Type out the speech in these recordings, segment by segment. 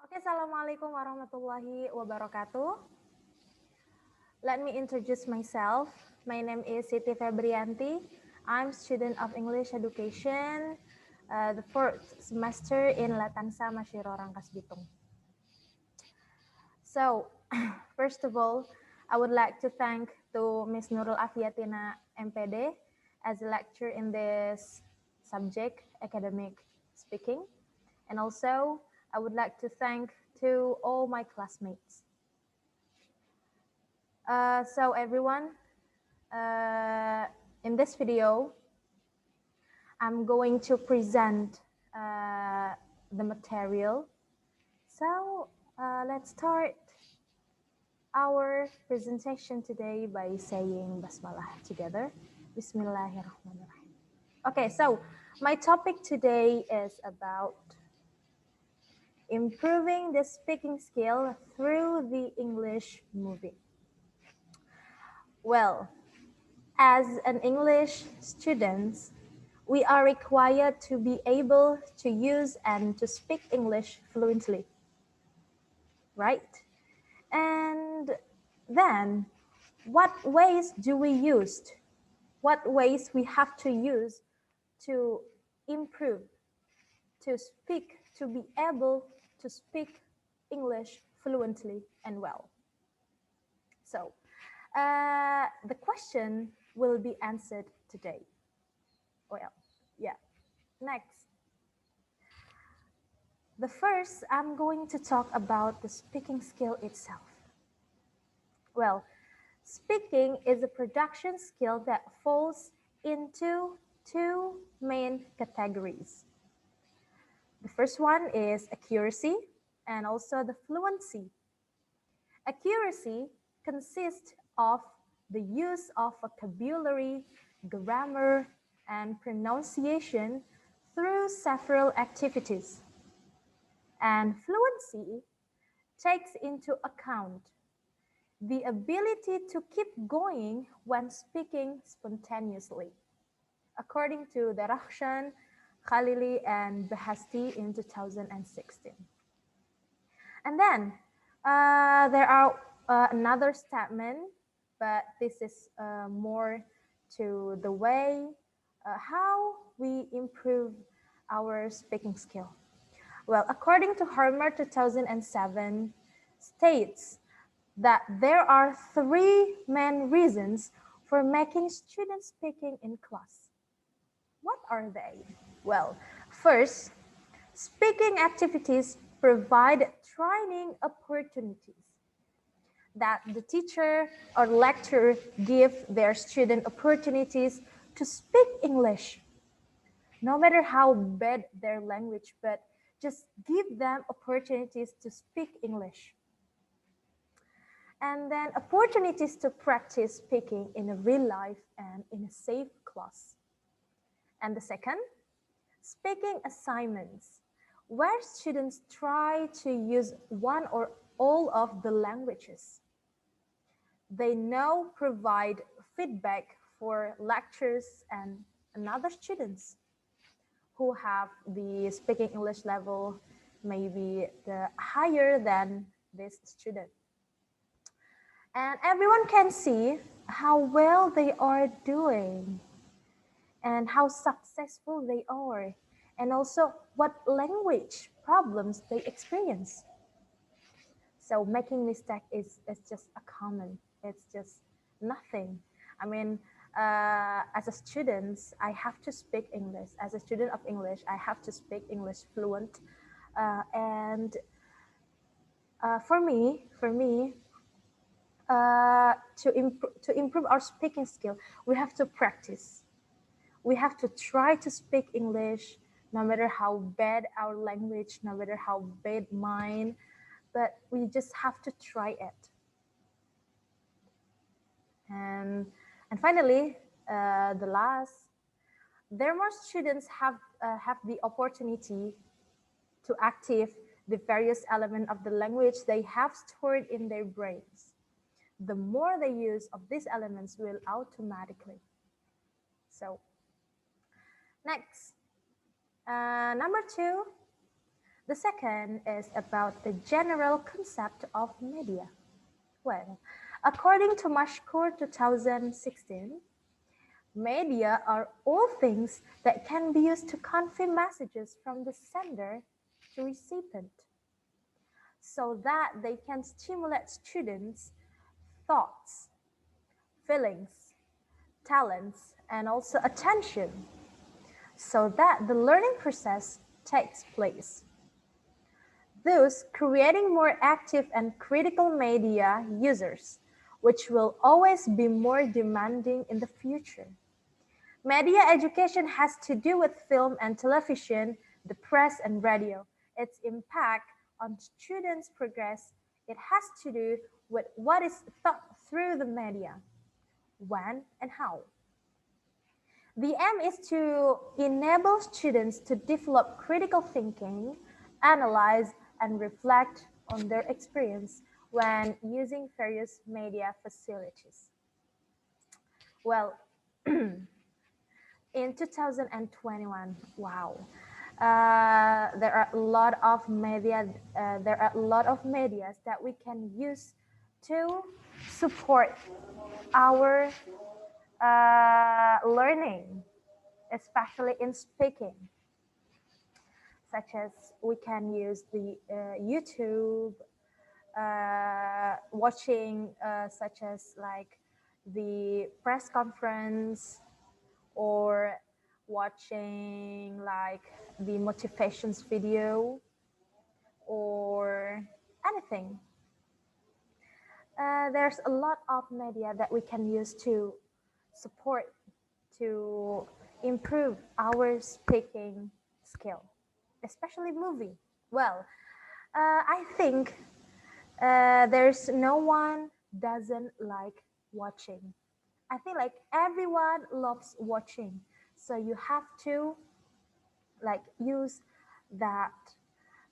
Oke, Assalamualaikum warahmatullahi wabarakatuh. Let me introduce myself. My name is Siti Febriyanti. I'm student of English Education, the fourth semester in Latansa Masyiro Rangkas Bitung. So, first of all, I would like to thank to Ms. Nurul Afiatina MPD as a lecturer in this subject, academic speaking. And also, I would like to thank to all my classmates. So everyone, in this video, I'm going to present the material. So let's start our presentation today by saying Basmalah together. Bismillahirrahmanirrahim. Okay, so my topic today is about improving the speaking skill through the English movie. Well, as an English student, we are required to be able to use and to speak English fluently, right? And then, what ways do we use? What ways we have to use to improve, to speak, to be able to speak English fluently and well? So, the question will be answered today. Well, yeah. Next. The first, I'm going to talk about the speaking skill itself. Well, speaking is a production skill that falls into two main categories. The first one is accuracy and also the fluency. Accuracy consists of the use of vocabulary, grammar, and pronunciation through several activities. And fluency takes into account the ability to keep going when speaking spontaneously, according to Darakhshan, Khalili, and Behasti in 2016. And then there are another statement, but this is more to the way how we improve our speaking skill. Well, according to Harmer 2007, states that there are three main reasons for making students speaking in class. What are they? Well, first, speaking activities provide training opportunities that the teacher or lecturer give their student opportunities to speak English, no matter how bad their language, but just give them opportunities to speak English. And then opportunities to practice speaking in a real life and in a safe class. And the second, speaking assignments, where students try to use one or all of the languages. They now provide feedback for lecturers and another students who have the speaking English level maybe the higher than this student. And everyone can see how well they are doing and how successful they are, and also what language problems they experience. So making mistake is just a common, it's just nothing. I mean, as a student, I have to speak English. As a student of English, I have to speak English fluent. And for me, to improve our speaking skill, we have to practice. We have to try to speak English, no matter how bad our language, no matter how bad mine, but we just have to try it. And finally, the last, there more students have the opportunity to active the various elements of the language they have stored in their brains. The more they use of these elements will automatically. So next, number two, The second is about the general concept of media. Well, according to Mashkur 2016, media are all things that can be used to convey messages from the sender to recipient so that they can stimulate students' thoughts, feelings, talents, and also attention so that the learning process takes place. Thus, creating more active and critical media users, which will always be more demanding in the future. Media education has to do with film and television, the press and radio. Its impact on students' progress, it has to do with what is taught through the media, when and how. The aim is to enable students to develop critical thinking, analyze, and reflect on their experience when using various media facilities. Well, in 2021, wow, there are a lot of media. There are a lot of medias that we can use to support our learning, especially in speaking, such as we can use the YouTube, watching such as like the press conference or watching like the motivations video or anything. There's a lot of media that we can use to support, to improve our speaking skill, especially movie. Well, I think there's no one doesn't like watching. I think like everyone loves watching. So you have to like use that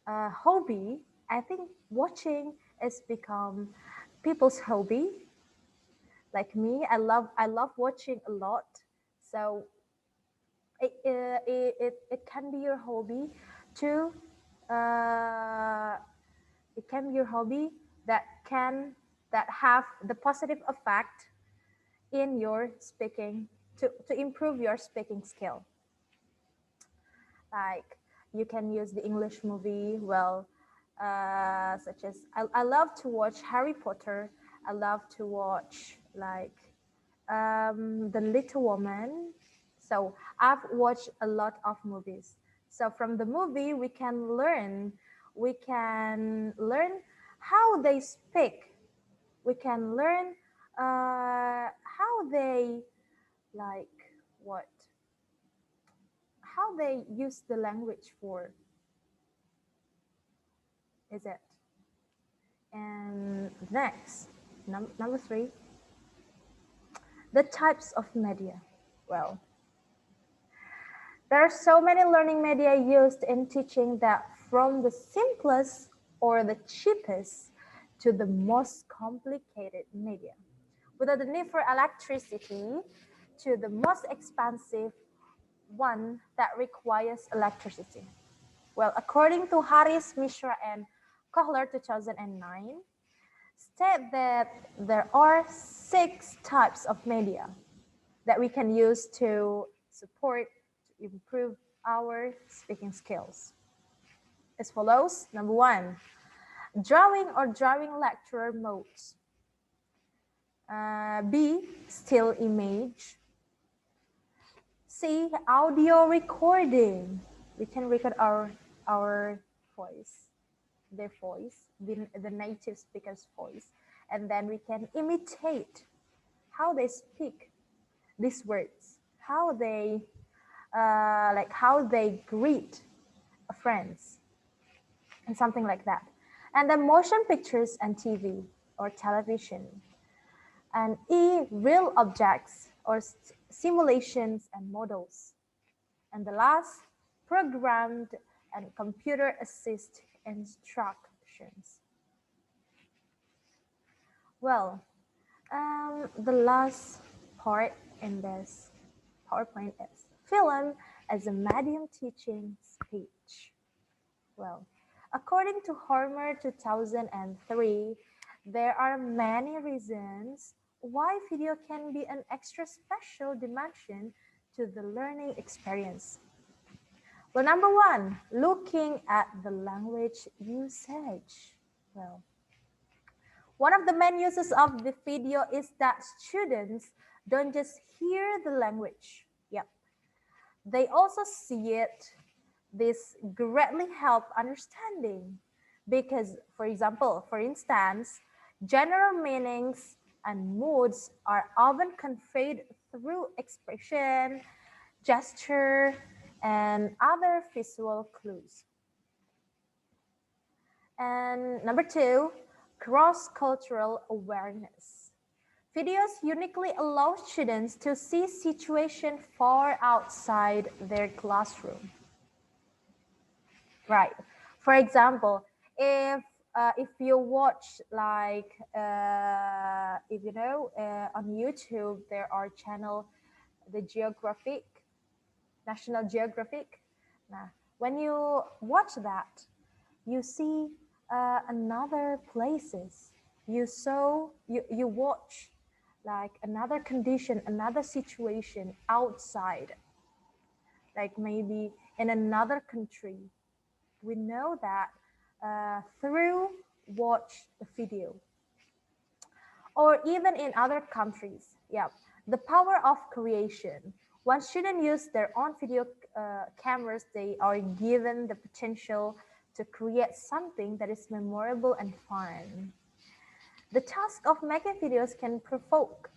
hobby. I think watching has become people's hobby. Like me, I love watching a lot. So it can be your hobby to uh, it can be your hobby that can that have the positive effect in your speaking to improve your speaking skill. Like you can use the English movie, well, such as I love to watch Harry Potter. I love to watch like The Little Woman. So I've watched a lot of movies. So from the movie, we can learn how they speak. We can learn how they like what how they use the language for is it. And next, number three, the types of media. Well, there are so many learning media used in teaching that from the simplest or the cheapest to the most complicated media, without the need for electricity to the most expensive one that requires electricity. Well, according to Harris, Mishra, and Kohler 2009, state that there are 6 types of media that we can use to support, to improve our speaking skills. As follows: number 1, drawing or drawing lecture modes. B, still image. C, audio recording. We can record our voice, their voice, the native speaker's voice, and then we can imitate how they speak these words, how they how they greet friends, and something like that. And then motion pictures and TV or television. And E, real objects or simulations and models. And the last, programmed and computer assist instructions. Well, the last part in this PowerPoint is film as a medium teaching speech. Well, According to Hormer 2003, there are many reasons why video can be an extra special dimension to the learning experience. Well, number one, looking at the language usage. Well, one of the main uses of the video is that students don't just hear the language. Yep, they also see it. This greatly help understanding because, for instance, general meanings and moods are often conveyed through expression, gesture, and other visual clues. And number two, cross-cultural awareness. Videos uniquely allow students to see situations far outside their classroom. Right. For example, if you watch like if you know on YouTube there are channel the Geographic, National Geographic. Now, when you watch that, you see another places. You watch like another condition, another situation outside, like maybe in another country. We know that through watch the video or even in other countries. Yeah, the power of creation. One shouldn't use their own video cameras. They are given the potential to create something that is memorable and fun. The task of making videos can provoke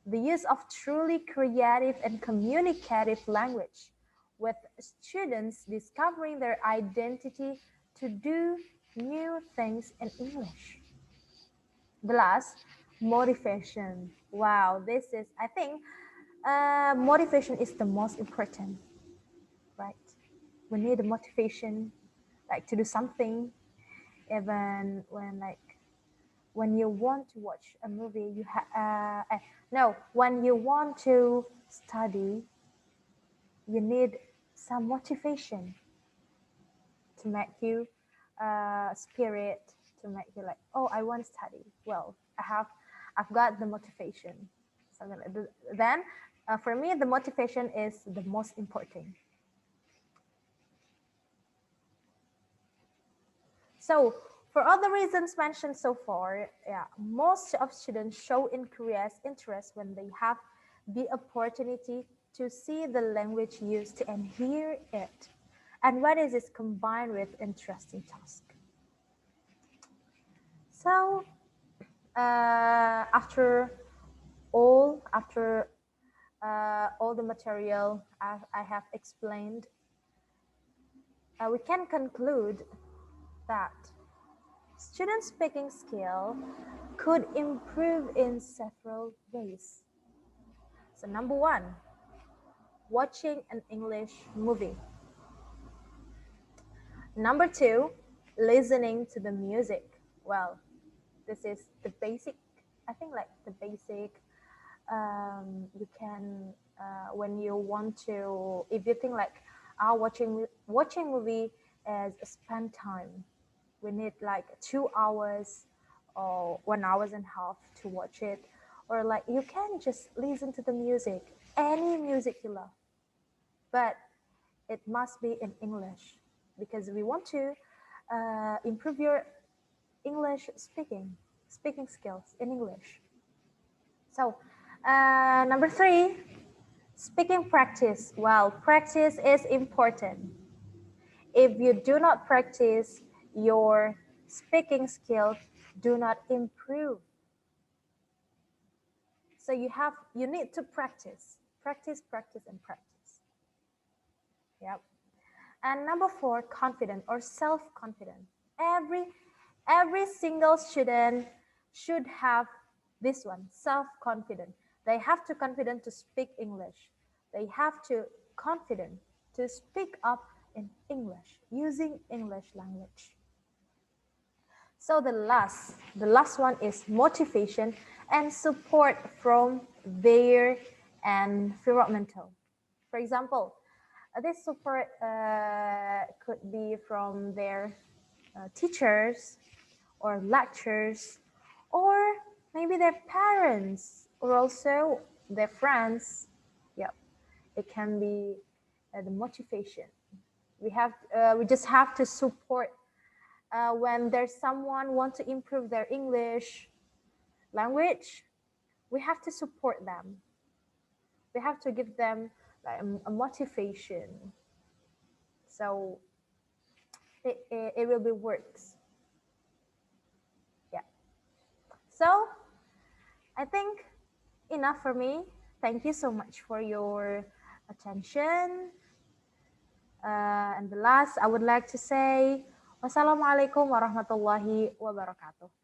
the use of truly creative and communicative language, with students discovering their identity to do new things in English. The last, motivation. Wow, this is, I think, motivation is the most important, right? We need a motivation, like to do something, even when when you want to watch a movie, no, when you want to study, you need some motivation to make you spirit, to make you like, oh, I want to study. Well, I've got the motivation. Something like that. Then, for me, the motivation is the most important. So, for all the reasons mentioned so far, yeah, most of students show increased interest when they have the opportunity to see the language used and hear it, and when it is combined with interesting tasks. So, after all the material I have explained, we can conclude that student speaking skill could improve in several ways. So number one, watching an English movie. Number two, listening to the music. Well, this is the basic, I think like the basic, you can, when you want to, if you think like, watching movie as a spend time, we need like 2 hours or 1 hour and a half to watch it, or like you can just listen to the music, any music you love, but it must be in English because we want to improve your English speaking skills in English. So number three, speaking practice. Well, practice is important. If you do not practice, your speaking skills do not improve. So you need to practice, practice, and practice. Yep. And number four, confident or self-confident. Every single student should have this one, self-confident. They have to confident to speak English. They have to confident to speak up in English, using English language. So the last one is motivation and support from their environmental. For example, this support could be from their teachers or lecturers, or maybe their parents, or also their friends. Yeah, it can be the motivation. We just have to support when there's someone want to improve their English language. We have to support them. We have to give them like a motivation. So it will be works. Yeah. So I think enough for me. Thank you so much for your attention. And the last, I would like to say, wassalamualaikum warahmatullahi wabarakatuh.